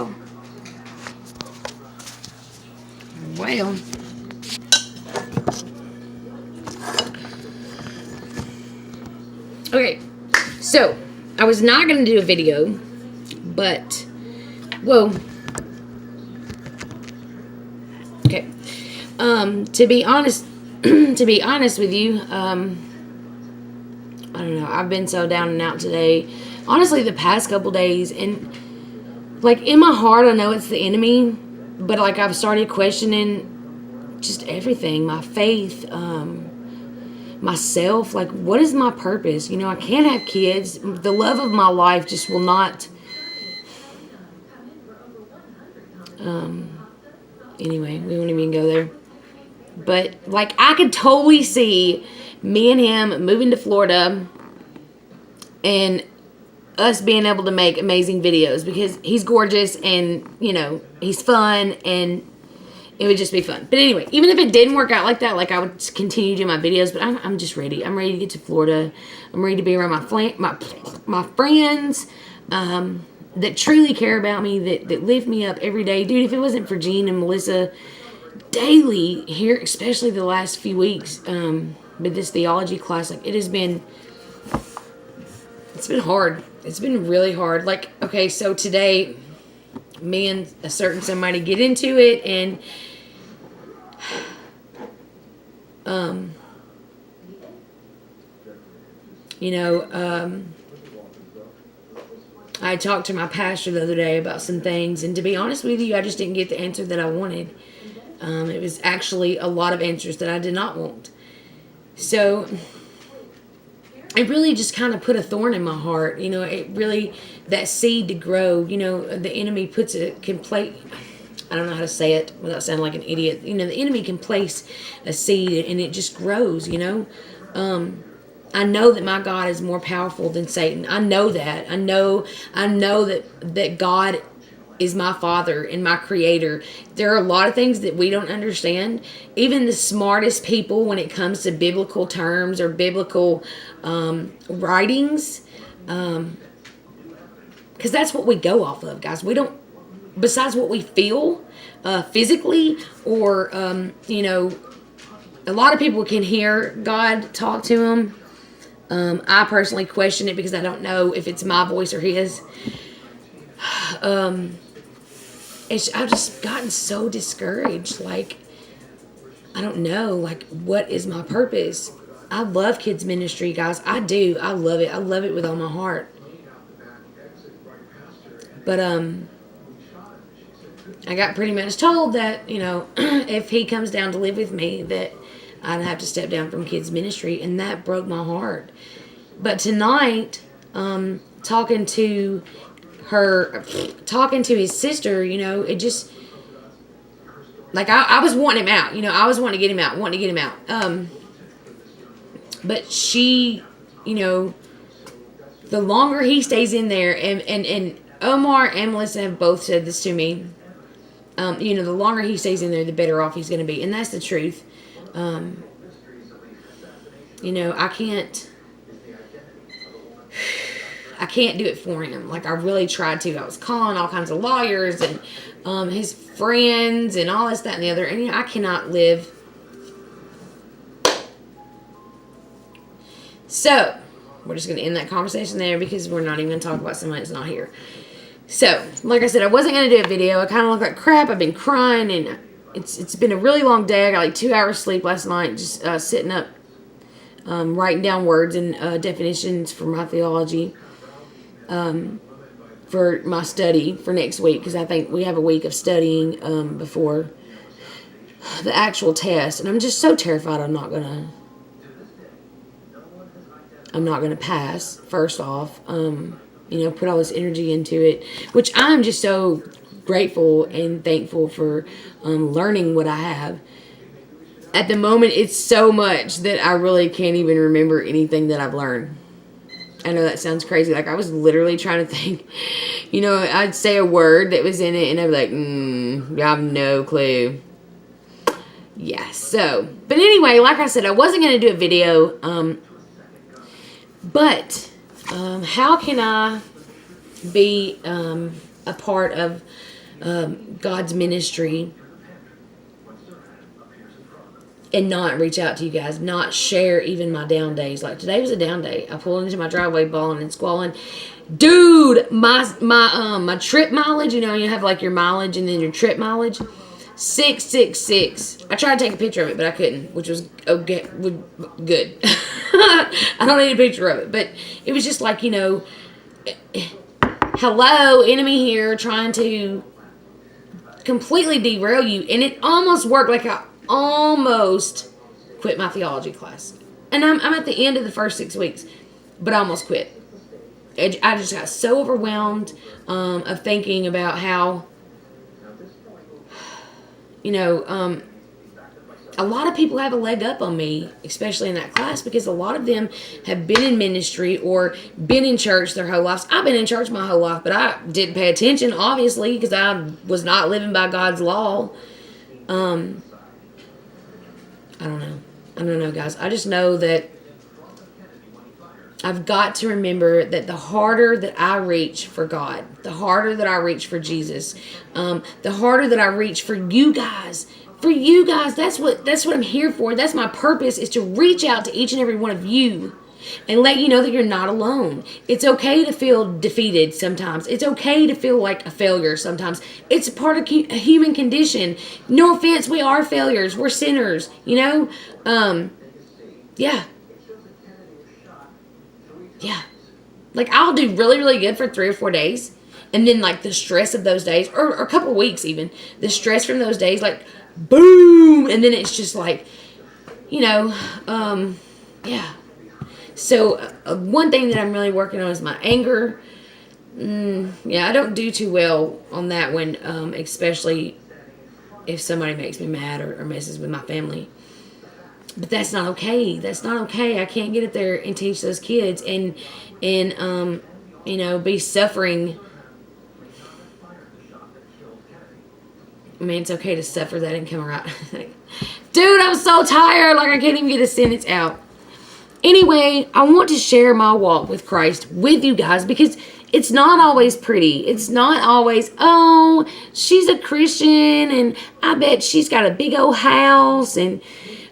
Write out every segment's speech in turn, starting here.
Well. Well. Okay, so I was not going to do a video, but, well, okay. To be honest, with you, I don't know. I've been so down and out today. Honestly, the past couple days, and like in my heart, I know it's the enemy, but like I've started questioning just everything, my faith, myself. Like, what is my purpose? You know, I can't have kids. The love of my life just will not. Anyway, we won't even go there. But like, I could totally see me and him moving to Florida and us being able to make amazing videos because he's gorgeous and, you know, he's fun and it would just be fun. But anyway, even if it didn't work out like that, like I would continue to do my videos, but I'm just ready. I'm ready to get to Florida. I'm ready to be around my friends that truly care about me, that lift me up every day. Dude, if it wasn't for Gene and Melissa daily here, especially the last few weeks with this theology class, like it's been hard. It's been really hard. Like, okay, so today me and a certain somebody get into it, and you know, I talked to my pastor the other day about some things, and to be honest with you, I just didn't get the answer that I wanted. It was actually a lot of answers that I did not want. So it really just kind of put a thorn in my heart. You know, it really, that seed to grow, you know, the enemy puts I don't know how to say it without sounding like an idiot. You know, the enemy can place a seed and it just grows, you know. I know that my God is more powerful than Satan. I know that. I know that God is my Father and my Creator. There are a lot of things that we don't understand. Even the smartest people, when it comes to biblical terms or biblical writings, because that's what we go off of, guys. We don't, besides what we feel physically, or you know, a lot of people can hear God talk to them. I personally question it because I don't know if it's my voice or his. I've just gotten so discouraged. Like, I don't know, like, what is my purpose? I love kids ministry, guys. I do. I love it. I love it with all my heart. But I got pretty much told that, you know, if he comes down to live with me, that I'd have to step down from kids ministry, and that broke my heart. But tonight, talking to his sister, you know, it just, like, I was wanting him out, you know, I was wanting to get him out, but she, you know, the longer he stays in there, and Omar and Melissa have both said this to me, you know, the longer he stays in there, the better off he's going to be, and that's the truth. You know, I can't do it for him. Like, I really tried to. I was calling all kinds of lawyers and his friends and all this, that, and the other. And, you know, I cannot live. So, we're just going to end that conversation there because we're not even going to talk about someone that's not here. So, like I said, I wasn't going to do a video. I kind of look like crap. I've been crying, and it's been a really long day. I got like 2 hours sleep last night, just sitting up, writing down words and definitions for my theology. For my study for next week, because I think we have a week of studying before the actual test, and I'm just so terrified I'm not gonna pass. First off, you know, put all this energy into it, which I'm just so grateful and thankful for learning what I have. At the moment, it's so much that I really can't even remember anything that I've learned. I know that sounds crazy. Like, I was literally trying to think, you know, I'd say a word that was in it, and I'd be like, I have no clue. Yeah, so, but anyway, like I said, I wasn't going to do a video, but how can I be a part of God's ministry and not reach out to you guys, not share even my down days. Like today was a down day. I pulled into my driveway bawling and squalling. Dude, my trip mileage, you have like your mileage and then your trip mileage, 666. I tried to take a picture of it, but I couldn't, which was okay, good. I don't need a picture of it, but it was just like, hello, enemy here trying to completely derail you. And it almost worked. Like I almost quit my theology class. And I'm at the end of the first 6 weeks, but I almost quit. I just got so overwhelmed of thinking about how, a lot of people have a leg up on me, especially in that class, because a lot of them have been in ministry or been in church their whole lives. I've been in church my whole life, but I didn't pay attention, obviously, because I was not living by God's law. I don't know, guys. I just know that I've got to remember that the harder that I reach for God, the harder that I reach for Jesus, the harder that I reach for you guys, that's what I'm here for. That's my purpose, is to reach out to each and every one of you and let you know that you're not alone. It's okay to feel defeated sometimes. It's okay to feel like a failure sometimes. It's a part of a human condition. No offense, we are failures. We're sinners, Yeah. Yeah. Like, I'll do really, really good for 3 or 4 days. And then, like, the stress of those days, or a couple weeks even, the stress from those days, like, boom! And then it's just like, yeah. So, one thing that I'm really working on is my anger. I don't do too well on that one, especially if somebody makes me mad or messes with my family. But that's not okay. That's not okay. I can't get up there and teach those kids and be suffering. I mean, it's okay to suffer that and come around. Dude, I'm so tired. Like, I can't even get a sentence out. Anyway, I want to share my walk with Christ with you guys, because it's not always pretty. It's not always, oh, she's a Christian and I bet she's got a big old house and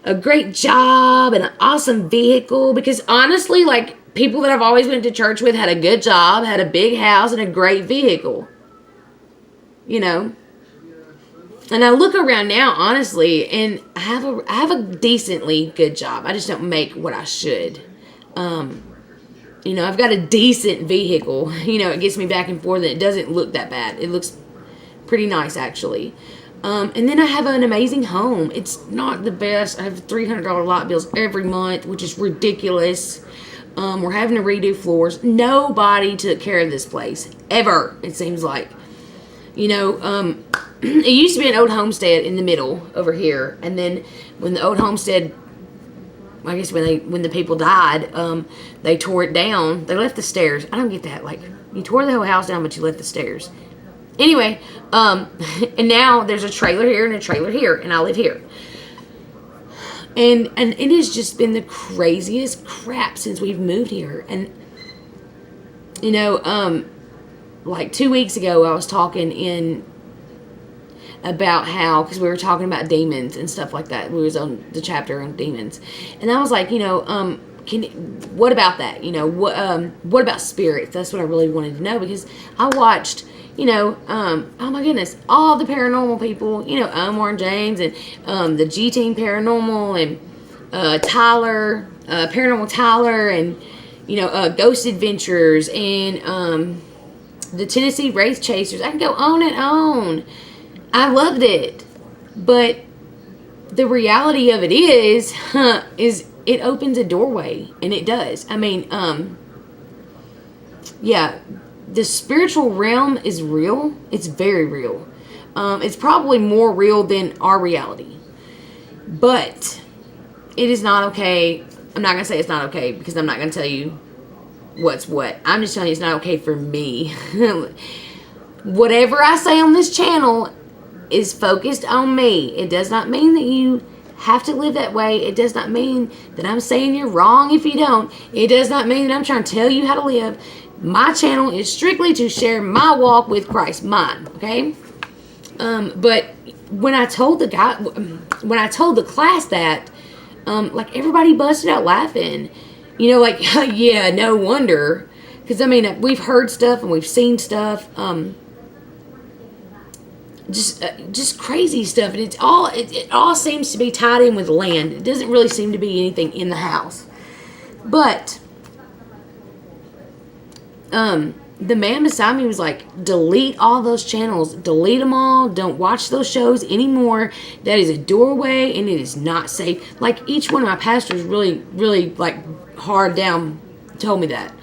a great job and an awesome vehicle. Because honestly, like, people that I've always went to church with had a good job, had a big house, and a great vehicle. And I look around now, honestly, and I have a decently good job. I just don't make what I should. I've got a decent vehicle. It gets me back and forth, and it doesn't look that bad. It looks pretty nice, actually. And then I have an amazing home. It's not the best. I have $300 light bills every month, which is ridiculous. We're having to redo floors. Nobody took care of this place, ever, it seems like. It used to be an old homestead in the middle over here. And then when the old homestead, I guess when the people died, they tore it down. They left the stairs. I don't get that. Like, you tore the whole house down, but you left the stairs. Anyway, and now there's a trailer here and a trailer here, and I live here. And it has just been the craziest crap since we've moved here. And, like 2 weeks ago, I was talking about how, because we were talking about demons and stuff like that. We was on the chapter on demons. And I was like, what about that? What about spirits? That's what I really wanted to know, because I watched, oh my goodness, all the paranormal people, Omar and James and the G-Team Paranormal and Tyler, Paranormal Tyler, and, Ghost Adventures and the Tennessee Wraith Chasers. I can go on and on. I loved it. But the reality of it is it opens a doorway, and it does. I mean, the spiritual realm is real. It's very real. It's probably more real than our reality. But it is not okay. I'm not going to say it's not okay, because I'm not going to tell you what's what. I'm just telling you it's not okay for me. Whatever I say on this channel is focused on me. It does not mean that you have to live that way. It does not mean that I'm saying you're wrong if you don't. It does not mean that I'm trying to tell you how to live. My channel is strictly to share my walk with Christ, mine, okay? But when I told the class that, like, everybody busted out laughing. You know, like, yeah, no wonder. Because, I mean, we've heard stuff and we've seen stuff. Just crazy stuff. And it all seems to be tied in with land. It doesn't really seem to be anything in the house. But, the man beside me was like, delete all those channels. Delete them all. Don't watch those shows anymore. That is a doorway and it is not safe. Like, each one of my pastors really, really, like, hard down told me that.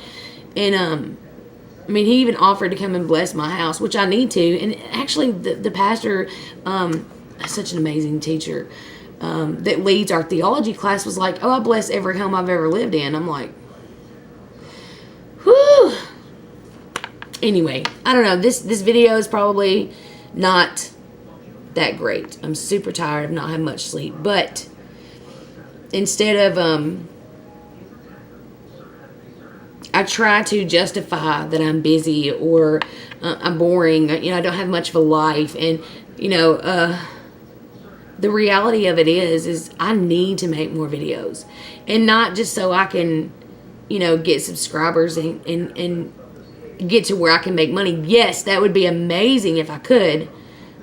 And, I mean, he even offered to come and bless my house, which I need to. And actually, the pastor, such an amazing teacher, that leads our theology class was like, oh, I bless every home I've ever lived in. I'm like, whew. Anyway, I don't know. This video is probably not that great. I'm super tired. I've not had much sleep. But instead of, I try to justify that I'm busy or I'm boring. You know, I don't have much of a life. And, you know, the reality of it is I need to make more videos. And not just so I can, you know, get subscribers and get to where I can make money. Yes, that would be amazing if I could,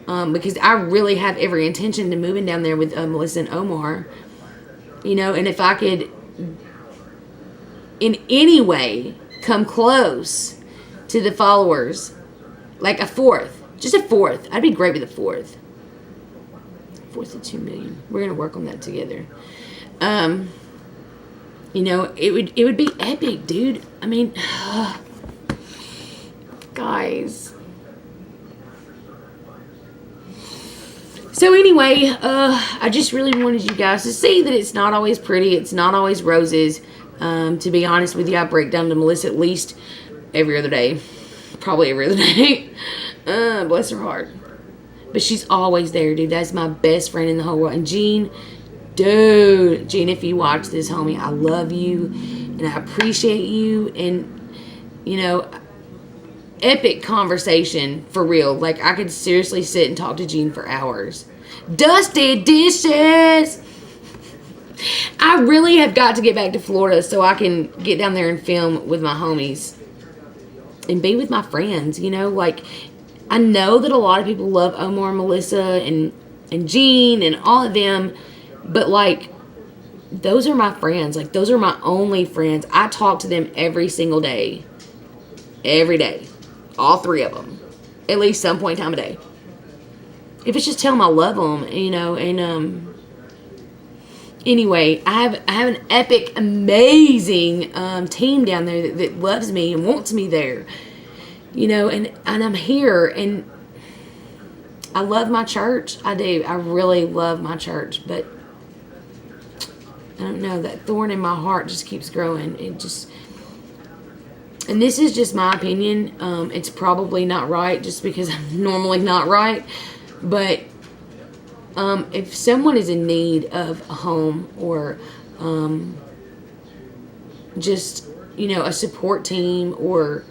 because I really have every intention to moving down there with Melissa and Omar, you know, and if I could in any way come close to the followers, like a fourth, just a fourth, I'd be great with a fourth of 2 million. We're gonna work on that together. You know, it would be epic, dude. I mean, guys. So anyway, I just really wanted you guys to see that it's not always pretty. It's not always roses. To be honest with you, I break down to Melissa at least every other day. Probably every other day. Bless her heart. But she's always there, dude. That's my best friend in the whole world. And Jean, dude. Jean, if you watch this, homie, I love you. And I appreciate you. And, you know, epic conversation for real. Like, I could seriously sit and talk to Jean for hours. Dusty dishes. I really have got to get back to Florida so I can get down there and film with my homies and be with my friends. You know, like, I know that a lot of people love Omar and Melissa and Jean and all of them, but like, those are my friends. Like, those are my only friends. I talk to them every single day. Every day. All three of them. At least some point in time a day. If it's just tell them I love them, you know, and, anyway, I have an epic, amazing, team down there that loves me and wants me there, you know, and I'm here, and I love my church. I do. I really love my church, but I don't know, that thorn in my heart just keeps growing. And this is just my opinion. It's probably not right just because I'm normally not right. But if someone is in need of a home or just, you know, a support team or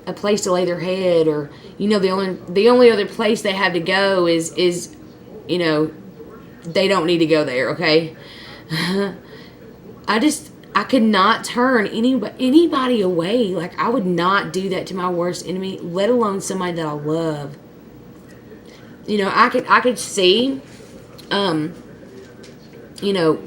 a place to lay their head, or, you know, the only other place they have to go is, you know, they don't need to go there, okay? I could not turn anybody away. Like, I would not do that to my worst enemy, let alone somebody that I love. You know, I could see, you know,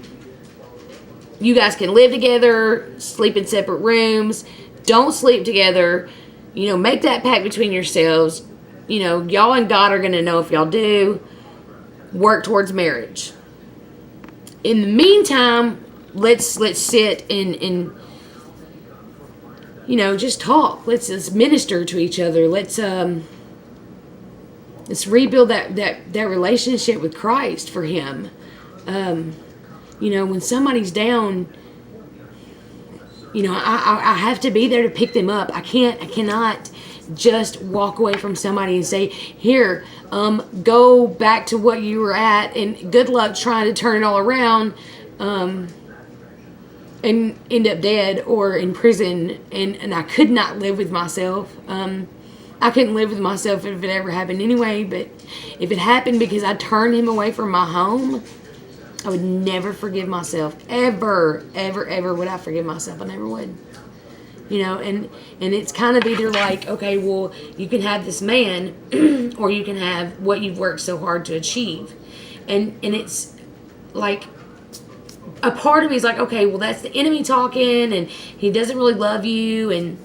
you guys can live together, sleep in separate rooms, don't sleep together, you know, make that pact between yourselves. You know, y'all and God are going to know if y'all do. Work towards marriage. In the meantime, let's sit and you know, just talk. Let's minister to each other. Let's rebuild that relationship with Christ for Him. You know, when somebody's down, you know, I have to be there to pick them up. I cannot just walk away from somebody and say, here, go back to what you were at, and good luck trying to turn it all around. and end up dead or in prison, and I could not live with myself. I couldn't live with myself if it ever happened anyway, but if it happened because I turned him away from my home, I would never forgive myself. Ever, ever, ever would I forgive myself. I never would. You know, and it's kind of either like, okay, well, you can have this man or you can have what you've worked so hard to achieve. And it's like, a part of me is like, okay, well, that's the enemy talking, and he doesn't really love you, and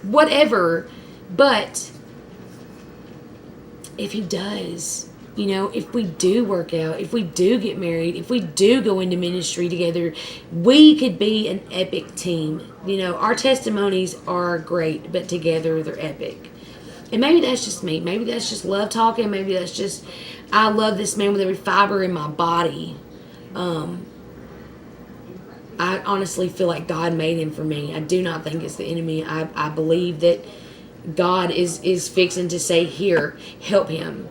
whatever. But if he does, you know, if we do work out, if we do get married, if we do go into ministry together, we could be an epic team. You know, our testimonies are great, but together they're epic. And maybe that's just me. Maybe that's just love talking. Maybe that's just, I love this man with every fiber in my body. I honestly feel like God made him for me. I do not think it's the enemy. I believe that God is fixing to say, here, help him.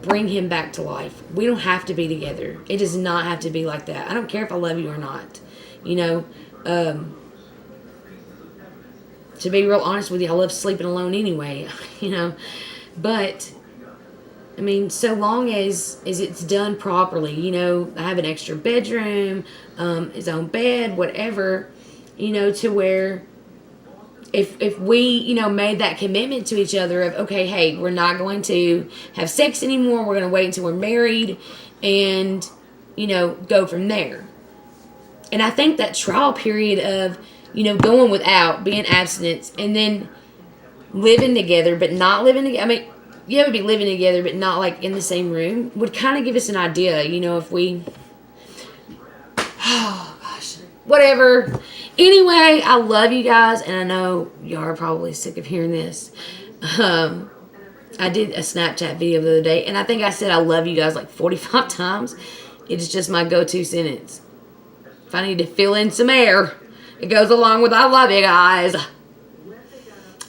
Bring him back to life. We don't have to be together. It does not have to be like that. I don't care if I love you or not. You know, to be real honest with you, I love sleeping alone anyway, you know. But, I mean, so long as it's done properly, you know, I have an extra bedroom, his own bed, whatever, you know, to where if we, you know, made that commitment to each other of, okay, hey, we're not going to have sex anymore. We're going to wait until we're married and, you know, go from there. And I think that trial period of, you know, going without, being abstinence, and then living together, but not living together. I mean, yeah, we'd be living together, but not like in the same room, would kind of give us an idea, you know, if we, oh gosh, whatever. Anyway, I love you guys, and I know y'all are probably sick of hearing this. I did a Snapchat video the other day, and I think I said I love you guys like 45 times. It's just my go-to sentence. If I need to fill in some air, it goes along with I love you guys.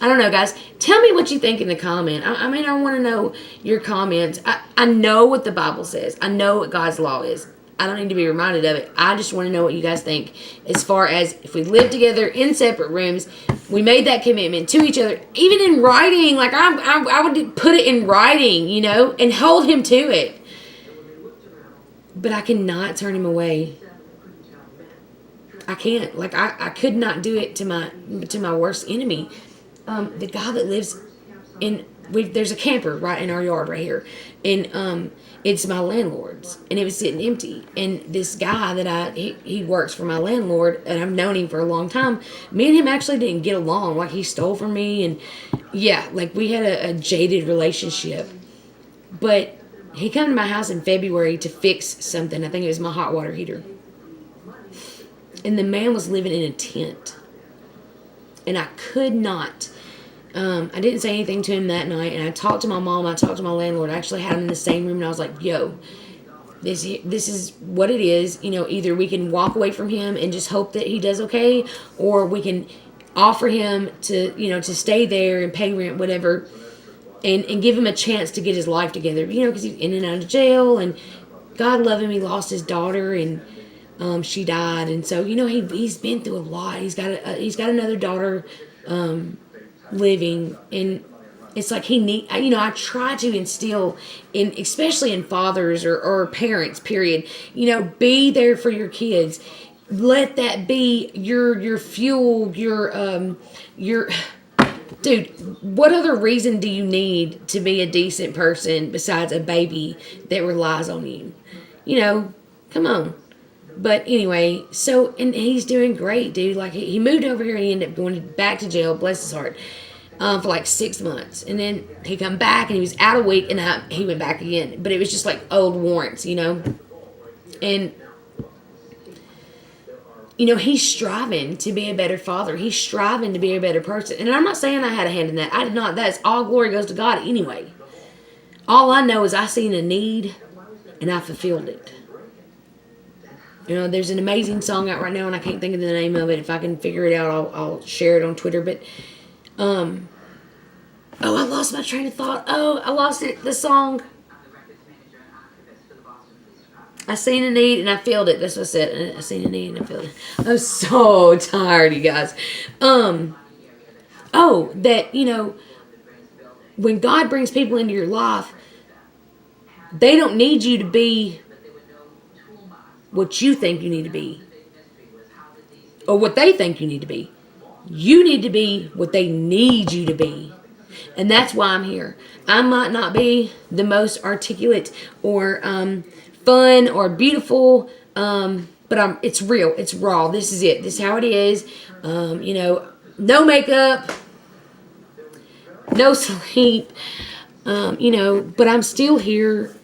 I don't know, guys. Tell me what you think in the comment. I mean, I want to know your comments. I know what the Bible says. I know what God's law is. I don't need to be reminded of it. I just want to know what you guys think. As far as if we live together in separate rooms, we made that commitment to each other, even in writing. Like I would put it in writing, you know, and hold him to it. But I cannot turn him away. I can't. Like I could not do it to my worst enemy. The guy that lives in, there's a camper right in our yard right here, and it's my landlord's, and it was sitting empty. And this guy that he works for my landlord, and I've known him for a long time. Me and him actually didn't get along. Like, he stole from me, and yeah, like we had a jaded relationship. But he came to my house in February to fix something. I think it was my hot water heater, and the man was living in a tent, and I could not. I didn't say anything to him that night, and I talked to my mom, I talked to my landlord. I actually had him in the same room, and I was like, yo, this is what it is. You know, either we can walk away from him and just hope that he does okay, or we can offer him to, you know, to stay there and pay rent, whatever, and give him a chance to get his life together, you know, because he's in and out of jail, and God love him, he lost his daughter, and she died, and so, you know, he's been through a lot. He's got another daughter, living, and it's like you know, I try to instill in, especially in fathers or parents, period, you know, be there for your kids. Let that be your fuel, your dude, what other reason do you need to be a decent person besides a baby that relies on you? You know, come on. But anyway, so, and he's doing great, dude. Like, he moved over here and he ended up going back to jail, bless his heart, for like 6 months. And then he come back and he was out a week, and he went back again. But it was just like old warrants, you know. And, you know, he's striving to be a better father. He's striving to be a better person. And I'm not saying I had a hand in that. I did not. That's all glory goes to God anyway. All I know is I seen a need and I fulfilled it. You know, there's an amazing song out right now, and I can't think of the name of it. If I can figure it out, I'll share it on Twitter. But, oh, I lost my train of thought. Oh, I lost it. The song. I seen a need and I filled it. That's what I said. I seen a need and I filled it. I'm so tired, you guys. Oh, that, when God brings people into your life, they don't need you to be what you think you need to be or what they think you need to be. You need to be what they need you to be. And that's why I'm here. I might not be the most articulate or fun or beautiful, but it's real. It's raw. This is it. This is how it is. No makeup, no sleep, but I'm still here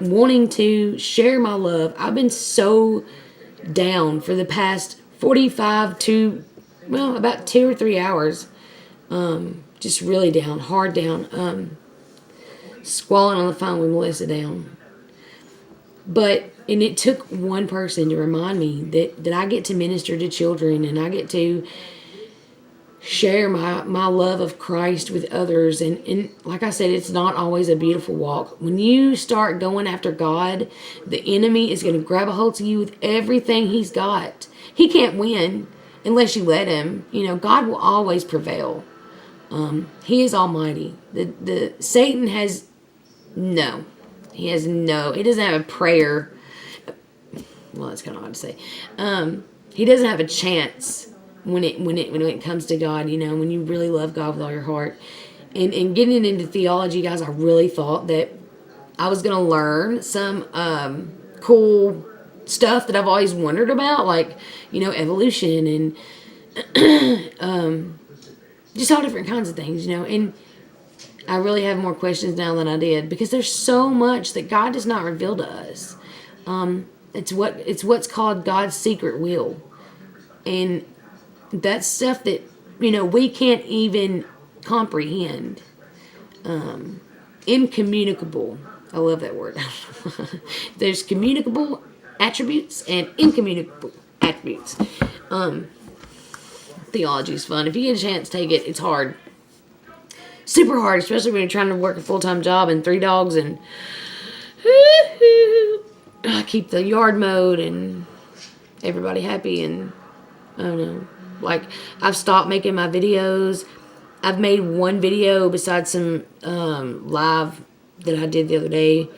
wanting to share my love. I've been so down for the past 45 to, about 2 or 3 hours. Just really down, hard down. Squalling on the phone with Melissa down. And it took one person to remind me that I get to minister to children and I get to share my love of Christ with others. And like I said, it's not always a beautiful walk. When you start going after God, the enemy is going to grab a hold of you with everything he's got. He can't win unless you let him. God will always prevail. He is almighty. The Satan has no. He doesn't have a prayer. Well, that's kind of odd to say. He doesn't have a chance when it comes to God, when you really love God with all your heart. And getting into theology, guys, I really thought that I was going to learn some cool stuff that I've always wondered about, like, evolution and just all different kinds of things, and I really have more questions now than I did because there's so much that God does not reveal to us. It's what's called God's secret will, and that's stuff that we can't even comprehend. Incommunicable. I love that word. There's communicable attributes and incommunicable attributes. Theology is fun. If you get a chance, take it. It's hard. Super hard, especially when you're trying to work a full-time job and 3 dogs and keep the yard mowed and everybody happy. And I don't know. Like, I've stopped making my videos. I've made one video besides some live that I did the other day.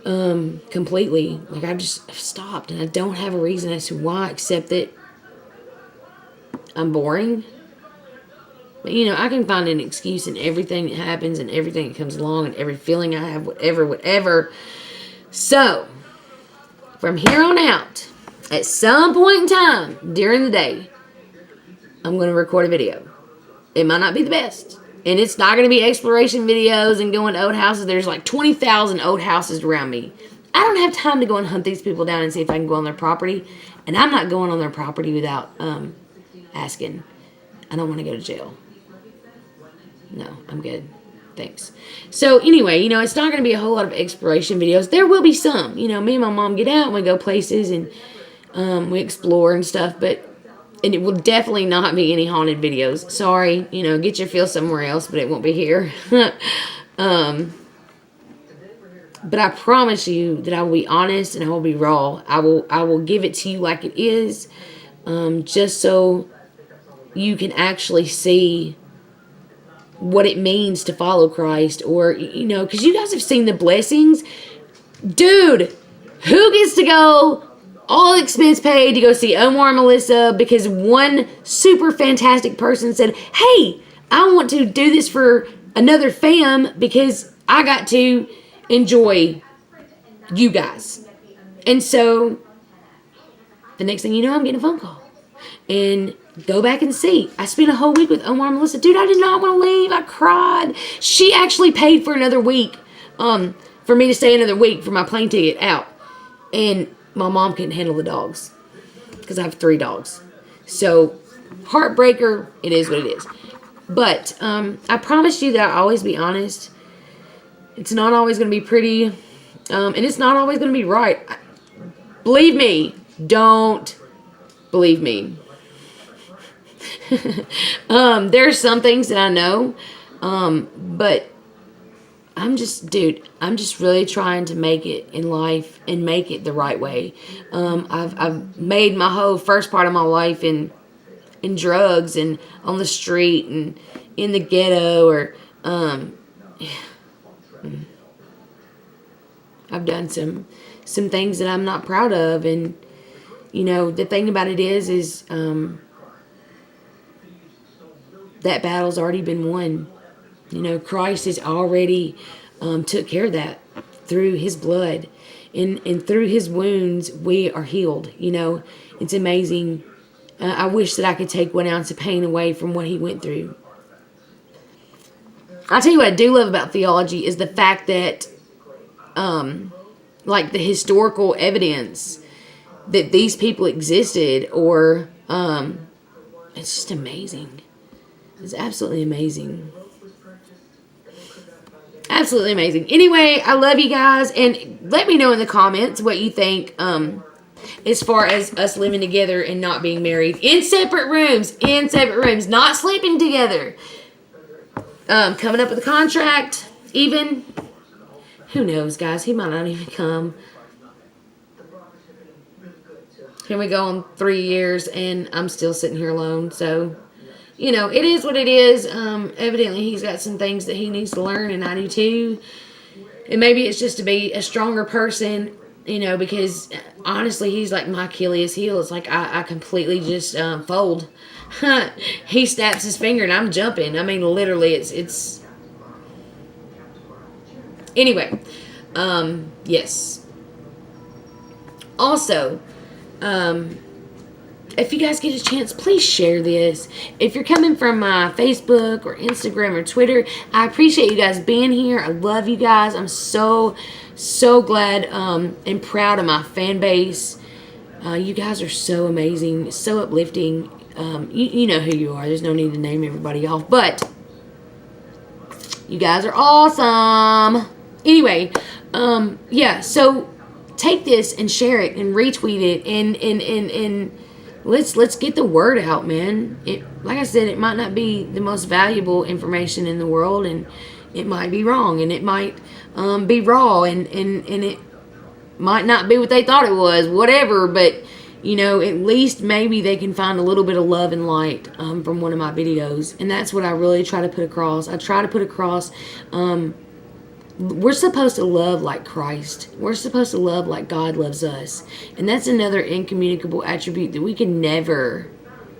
Completely. Like, I've stopped, and I don't have a reason as to why, except that I'm boring. But, I can find an excuse in everything that happens and everything that comes along and every feeling I have, whatever. So, from here on out, at some point in time during the day, I'm going to record a video. It might not be the best. And it's not going to be exploration videos and going to old houses. There's like 20,000 old houses around me. I don't have time to go and hunt these people down and see if I can go on their property. And I'm not going on their property without asking. I don't want to go to jail. No, I'm good. Thanks. So anyway, it's not going to be a whole lot of exploration videos. There will be some. Me and my mom get out and we go places and we explore and stuff. And it will definitely not be any haunted videos. Sorry, get your feel somewhere else, but it won't be here. But I promise you that I will be honest and I will be raw. I will give it to you like it is, just so you can actually see what it means to follow Christ, or because you guys have seen the blessings. Dude, who gets to go all expense paid to go see Omar and Melissa because one super fantastic person said, hey, I want to do this for another fam because I got to enjoy you guys. And so the next thing you know, I'm getting a phone call. And go back and see. I spent a whole week with Omar and Melissa. Dude, I did not want to leave. I cried. She actually paid for another week, for me to stay another week for my plane ticket out. And my mom couldn't handle the dogs because I have 3 dogs. So, heartbreaker, it is what it is. But I promise you that I'll always be honest. It's not always going to be pretty. And it's not always going to be right. Believe me. Don't believe me. There's some things that I know. But I'm just really trying to make it in life and make it the right way. I've made my whole first part of my life in drugs and on the street and in the ghetto, or I've done some things that I'm not proud of. And the thing about it is that battle's already been won. Christ has already took care of that through his blood, and through his wounds we are healed. It's amazing. I wish that I could take 1 ounce of pain away from what he went through. I'll tell you what I do love about theology is the fact that like the historical evidence that these people existed, or it's just amazing. It's absolutely amazing. Absolutely amazing. Anyway, I love you guys, and let me know in the comments what you think as far as us living together and not being married in separate rooms, not sleeping together. Coming up with a contract, even. Who knows, guys? He might not even come. Here we go on 3 years, and I'm still sitting here alone, so... it is what it is. Evidently, he's got some things that he needs to learn, and I do too. And maybe it's just to be a stronger person, because honestly, he's like my Achilles heel. It's like I completely just fold. He snaps his finger, and I'm jumping. I mean, literally, it's... Anyway, yes. Also, if you guys get a chance, please share this. If you're coming from my Facebook or Instagram or Twitter, I appreciate you guys being here. I love you guys. I'm so glad and proud of my fan base. You guys are so amazing, so uplifting. You know who you are. There's no need to name everybody off, but you guys are awesome. Anyway, yeah, so take this and share it and retweet it and let's get the word out, man. Like I said, it might not be the most valuable information in the world, and it might be wrong, and it might be raw, and it might not be what they thought it was, whatever, but, at least maybe they can find a little bit of love and light from one of my videos, and that's what I really try to put across. I try to put across... we're supposed to love like Christ. We're supposed to love like God loves us. And that's another incommunicable attribute that we can never,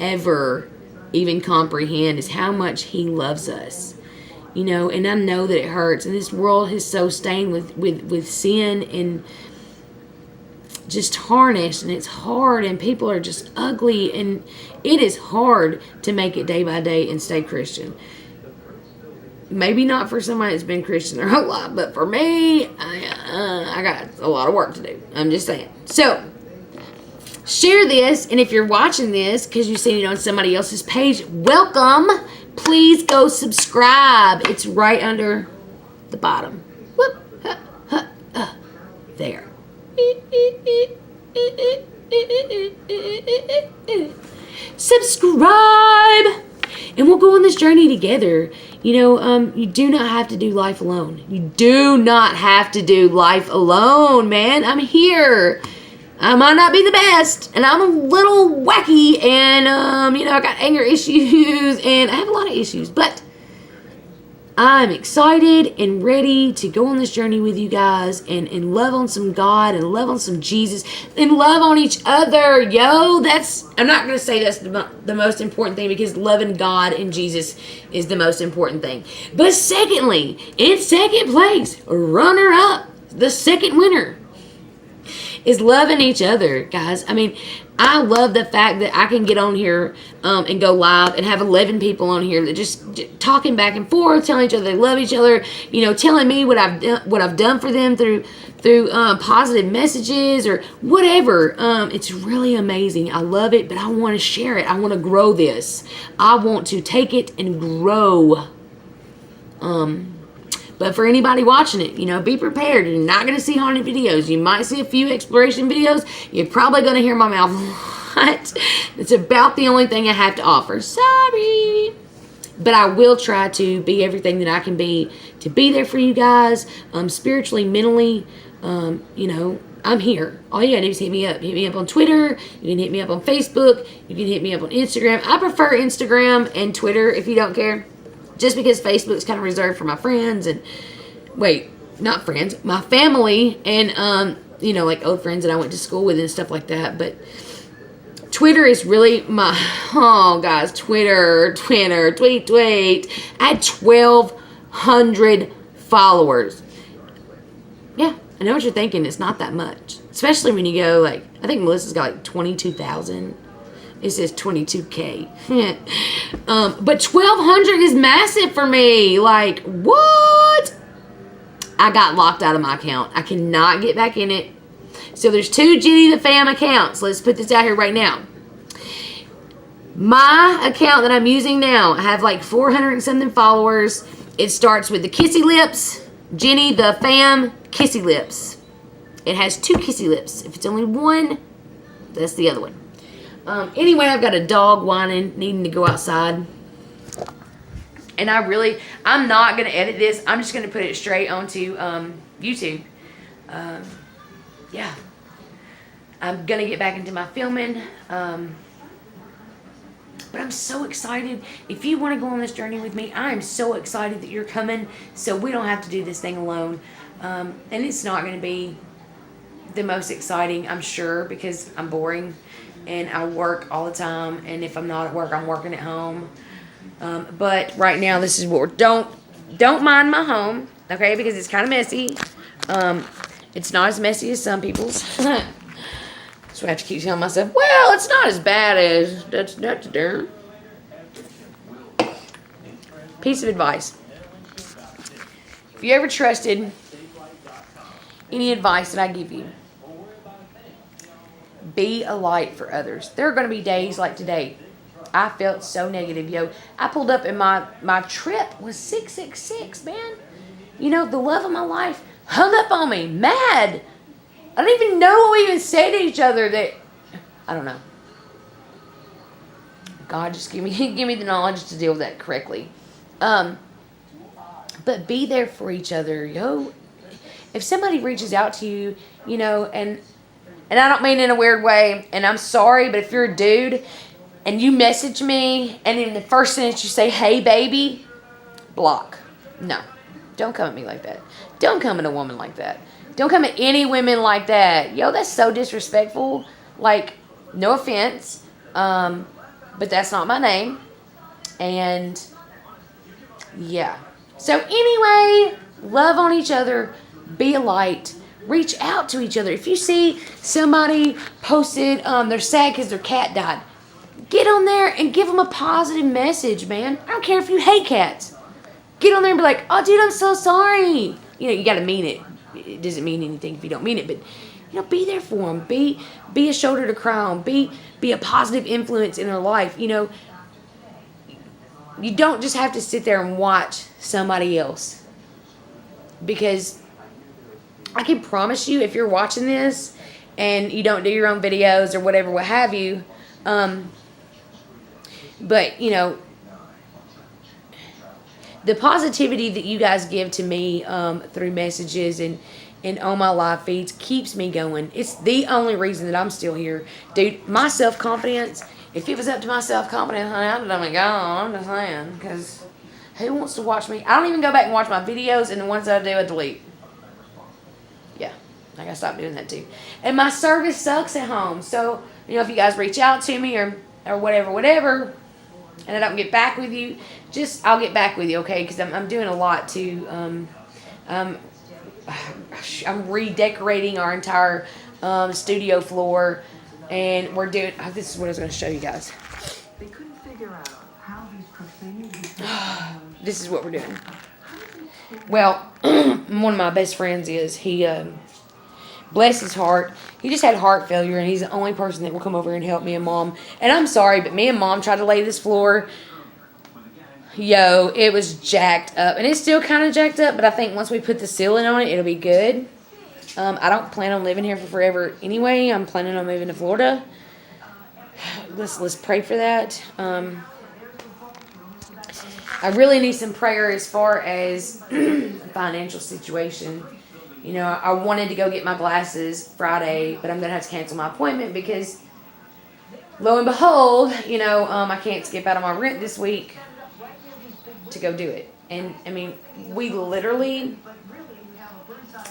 ever even comprehend, is how much he loves us. And I know that it hurts. And this world is so stained with sin and just tarnished. And it's hard. And people are just ugly. And it is hard to make it day by day and stay Christian. Maybe not for somebody that's been Christian their whole life, but for me, I got a lot of work to do. I'm just saying. So, share this, and if you're watching this because you've seen it on somebody else's page, welcome. Please go subscribe. It's right under the bottom. Whoop, there. Subscribe, and we'll go on this journey together. You do not have to do life alone. You do not have to do life alone, man. I'm here. I might not be the best, and I'm a little wacky, and, I got anger issues, and I have a lot of issues, but I'm excited and ready to go on this journey with you guys and love on some God and love on some Jesus and love on each other. I'm not going to say that's the most important thing, because loving God and Jesus is the most important thing. But secondly, in second place, runner up, the second winner, is loving each other, guys. I mean, I love the fact that I can get on here and go live and have 11 people on here that just talking back and forth, telling each other they love each other, telling me what I've done for them through positive messages or whatever. It's really amazing. I love it, but I want to share it. I want to grow this. I want to take it and grow. But for anybody watching it, be prepared. You're not going to see haunted videos. You might see a few exploration videos. You're probably going to hear my mouth a lot. It's about the only thing I have to offer. Sorry. but I will try to be everything that I can be to be there for you guys, spiritually, mentally. You know, I'm here. All you gotta do is hit me up. Hit me up on Twitter. You can hit me up on Facebook. You can hit me up on Instagram. I prefer Instagram and Twitter if you don't care, just because Facebook's kind of reserved for my friends and not friends, my family and you know, like old friends that I went to school with and stuff like that. But Twitter is really guys, Twitter, tweet. I had 1,200 followers. Yeah, I know what you're thinking. It's not that much. Especially when you go, like, I think Melissa's got like 22,000. It says 22K. But 1,200 is massive for me. Like, what? I got locked out of my account. I cannot get back in it. So there's 2 Jenny the Fam accounts. Let's put this out here right now. My account that I'm using now, I have like 400 and something followers. It starts with the Kissy Lips, Jenny the Fam, Kissy Lips. It has 2 Kissy Lips. If it's only one, that's the other one. Anyway, I've got a dog whining, needing to go outside. And I'm not going to edit this. I'm just going to put it straight onto YouTube. Yeah. I'm going to get back into my filming. But I'm so excited. If you want to go on this journey with me, I am so excited that you're coming so we don't have to do this thing alone. And it's not going to be the most exciting, I'm sure, because I'm boring and I work all the time. And if I'm not at work, I'm working at home. But right now, this is what we're... Don't mind my home, okay, because it's kind of messy. It's not as messy as some people's. So I have to keep telling myself, well, it's not as bad as... Piece of advice. If you ever trusted any advice that I give you, be a light for others. There are going to be days like today. I felt so negative, yo. I pulled up and my trip was 666, man. You know, the love of my life hung up on me, mad. I don't even know what we even say to each other that, I don't know. God, just give me the knowledge to deal with that correctly. But be there for each other, yo. If somebody reaches out to you, you know, and I don't mean in a weird way, and I'm sorry, but if you're a dude and you message me and in the first sentence you say, hey, baby, block. No, don't come at me like that. Don't come at a woman like that. Don't come at any women like that. Yo, that's so disrespectful. Like, no offense, but that's not my name. And yeah. So anyway, love on each other. Be a light. Reach out to each other. If you see somebody posted they're sad because their cat died, get on there and give them a positive message, man. I don't care if you hate cats. Get on there and be like, oh, dude, I'm so sorry. You know, you got to mean it. It doesn't mean anything if you don't mean it, but, you know, be there for them. Be a shoulder to cry on. Be a positive influence in their life. You know, you don't just have to sit there and watch somebody else, because I can promise you, if you're watching this and you don't do your own videos or whatever, what have you, but, you know, the positivity that you guys give to me through messages and on my live feeds keeps me going. It's the only reason that I'm still here. Dude, my self-confidence, if it was up to my self-confidence, honey, I'd have done my God, I'm just saying, because who wants to watch me? I don't even go back and watch my videos, and the ones that I do, I delete. Yeah, I gotta stop doing that too. And my service sucks at home, so, you know, if you guys reach out to me or whatever, and I don't get back with you, I'll get back with you, okay? Because I'm doing a lot to, I'm redecorating our entire studio floor, and we're doing, this is what I was going to show you guys. They couldn't figure out how he's profaning. This is what we're doing. Well, one of my best friends he, bless his heart, he just had heart failure, and he's the only person that will come over and help me and Mom. And I'm sorry, but me and Mom tried to lay this floor. Yo, it was jacked up. And it's still kind of jacked up, but I think once we put the ceiling on it, it'll be good. I don't plan on living here for forever anyway. I'm planning on moving to Florida. Let's pray for that. I really need some prayer as far as financial situation. You know, I wanted to go get my glasses Friday, but I'm gonna have to cancel my appointment because, lo and behold, you know, I can't skip out on my rent this week to go do it. And I mean, we literally,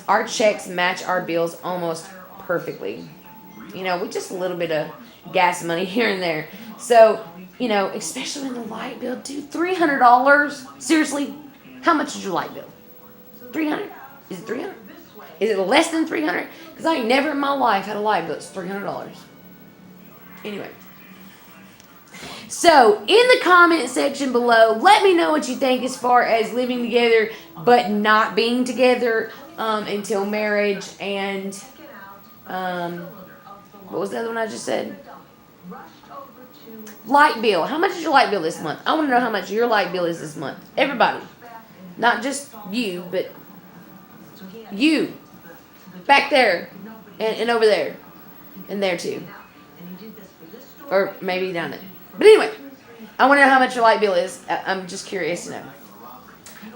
our checks match our bills almost perfectly. You know, with just a little bit of gas money here and there. So, you know, especially in the light bill, dude, $300. Seriously, how much is your light bill? 300? Is it 300? Is it less than 300? Because I ain't never in my life had a light bill that's $300. Anyway. So, in the comment section below, let me know what you think as far as living together but not being together until marriage. And what was the other one I just said? Light bill. How much is your light bill this month? I want to know how much your light bill is this month. Everybody. Not just you, but you. Back there. And over there. And there too. Or maybe down there. But anyway, I want to know how much your light bill is. I'm just curious to know.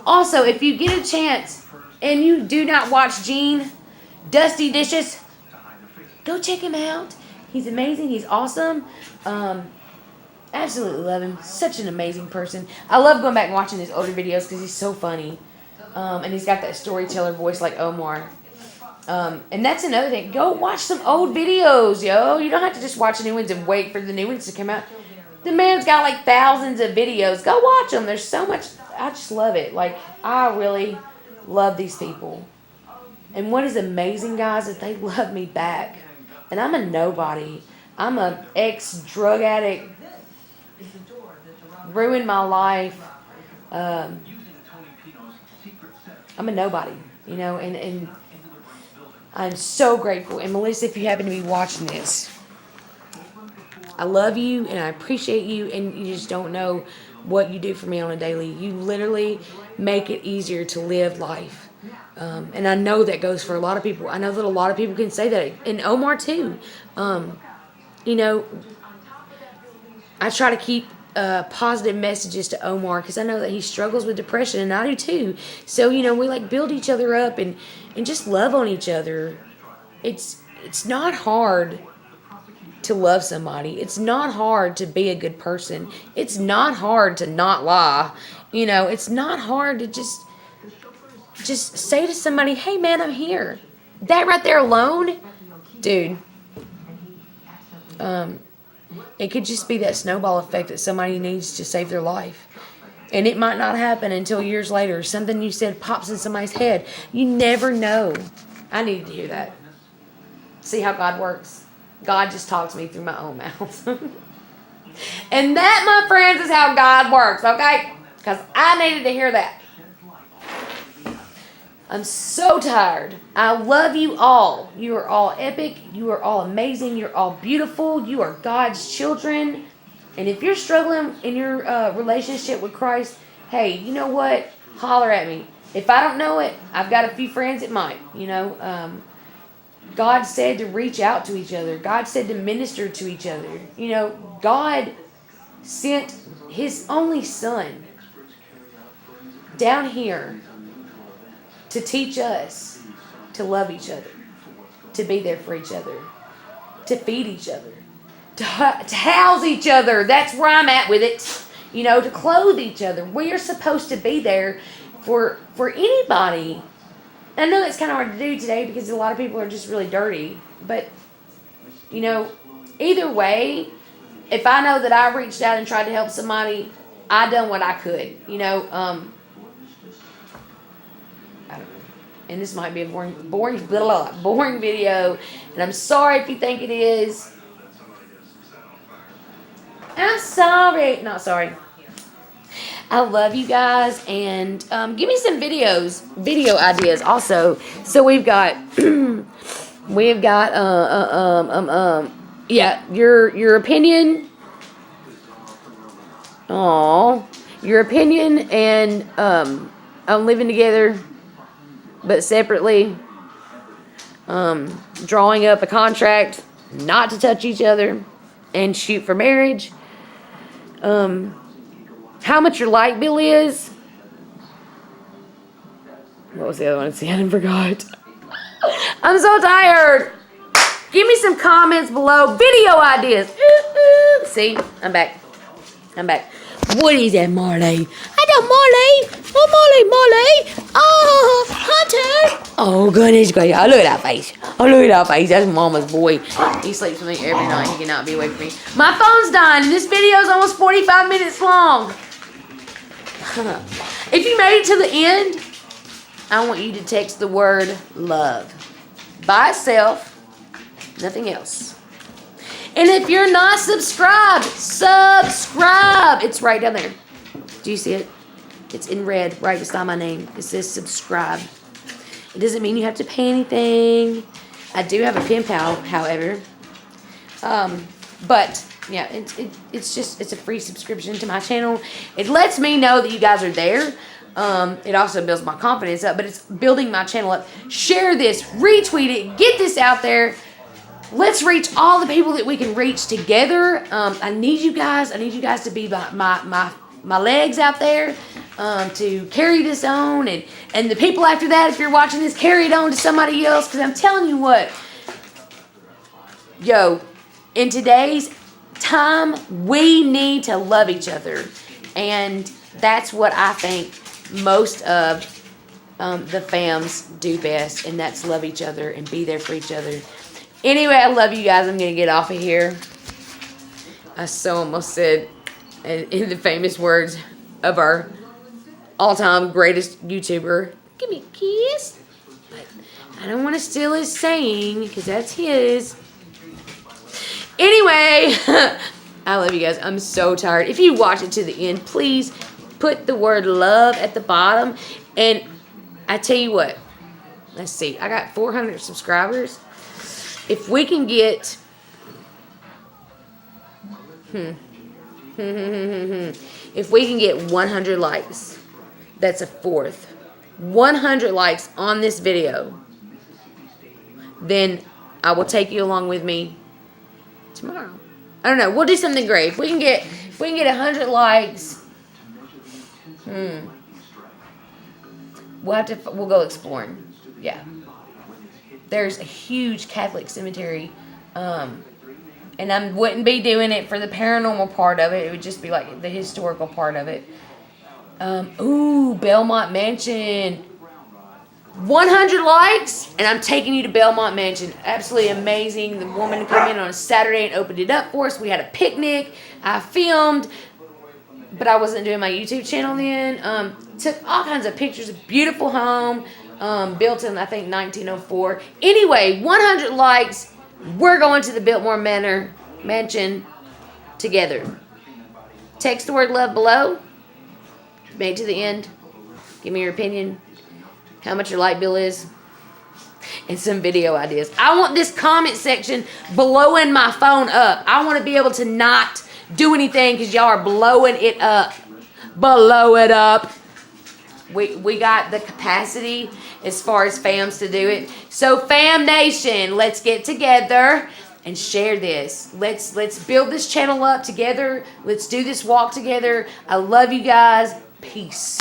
Also, if you get a chance and you do not watch Gene Dusty Dishes, go check him out. He's amazing. He's awesome. Absolutely love him. Such an amazing person. I love going back and watching his older videos because he's so funny. And he's got that storyteller voice like Omar. And that's another thing. Go watch some old videos, yo. You don't have to just watch the new ones and wait for the new ones to come out. The man's got like thousands of videos. Go watch them. There's so much. I just love it. Like, I really love these people. And what is amazing, guys, is they love me back. And I'm a nobody. I'm an ex-drug addict. Ruined my life. I'm a nobody, you know, and I'm so grateful. And Melissa, if you happen to be watching this, I love you and I appreciate you, and you just don't know what you do for me on a daily. You literally make it easier to live life. And I know that goes for a lot of people. I know that a lot of people can say that. And Omar too. You know, I try to keep positive messages to Omar because I know that he struggles with depression, and I do too. So, you know, we like build each other up and just love on each other. It's not hard to love somebody. It's not hard to be a good person. It's not hard to not lie. You know, it's not hard to just say to somebody, hey man, I'm here. That right there alone, dude, it could just be that snowball effect that somebody needs to save their life. And it might not happen until years later. Something you said pops in somebody's head. You never know. I needed to hear that. See how God works? God just talks me through my own mouth. And that, my friends, is how God works, okay? Because I needed to hear that. I'm so tired. I love you all. You are all epic. You are all amazing. You're all beautiful. You are God's children. And if you're struggling in your relationship with Christ, hey, you know what? Holler at me. If I don't know it, I've got a few friends that might. You know, God said to reach out to each other. God said to minister to each other. You know, God sent His only Son down here to teach us to love each other, to be there for each other, to feed each other, to house each other. That's where I'm at with it. You know, to clothe each other. We are supposed to be there for anybody. I know that's kind of hard to do today because a lot of people are just really dirty. But, you know, either way, if I know that I reached out and tried to help somebody, I done what I could. You know, I don't know. And this might be a boring video. And I'm sorry if you think it is. I'm sorry. Not sorry. I love you guys, and give me some video ideas also. So we've got, yeah, your opinion. Your opinion and on living together, but separately. Drawing up a contract not to touch each other and shoot for marriage. how much your light bill is. What was the other one? See, I forgot. I'm so tired. Give me some comments below. Video ideas. See, I'm back. What is that, Marley? I know Marley. Oh, Marley. Oh, Hunter. Oh, goodness gracious. Oh, look at that face. That's Mama's boy. He sleeps with me every night. He cannot be away from me. My phone's dying, and this video is almost 45 minutes long. If you made it to the end, I want you to text the word love. By itself, nothing else. And if you're not subscribed, subscribe. It's right down there. Do you see it? It's in red right beside my name. It says subscribe. It doesn't mean you have to pay anything. I do have a pen pal, however. But yeah, it's a free subscription to my channel. It lets me know that you guys are there. It also builds my confidence up, but it's building my channel up. Share this, retweet it, get this out there. Let's reach all the people that we can reach together. I need you guys to be my legs out there, to carry this on, and the people after that, if you're watching this, carry it on to somebody else, because I'm telling you what, yo, in today's time, we need to love each other, and that's what I think most of the fams do best, and that's love each other and be there for each other. Anyway, I love you guys. I'm going to get off of here. I so almost said, in the famous words of our all-time greatest YouTuber, give me a kiss. But I don't want to steal his saying, because that's his. Anyway, I love you guys. I'm so tired. If you watch it to the end, please put the word love at the bottom. And I tell you what, let's see. I got 400 subscribers. If we can get, if we can get 100 likes, that's a fourth. 100 likes on this video, then I will take you along with me tomorrow. I don't know. We'll do something great. If we can get 100 likes, we'll go exploring. Yeah. There's a huge Catholic cemetery, and I wouldn't be doing it for the paranormal part of it. It would just be like the historical part of it. Ooh, Belmont Mansion. 100 likes, and I'm taking you to Belmont Mansion. Absolutely amazing. The woman came in on a Saturday and opened it up for us. We had a picnic. I filmed, but I wasn't doing my YouTube channel then. Took all kinds of pictures. Beautiful home. Built in, I think, 1904. Anyway, 100 likes. We're going to the Biltmore Mansion together. Text the word love below. Made it to the end. Give me your opinion. How much your light bill is. And some video ideas. I want this comment section blowing my phone up. I want to be able to not do anything because y'all are blowing it up. Blow it up. We got the capacity as far as fams to do it. So Fam Nation, let's get together and share this. Let's build this channel up together. Let's do this walk together. I love you guys. Peace.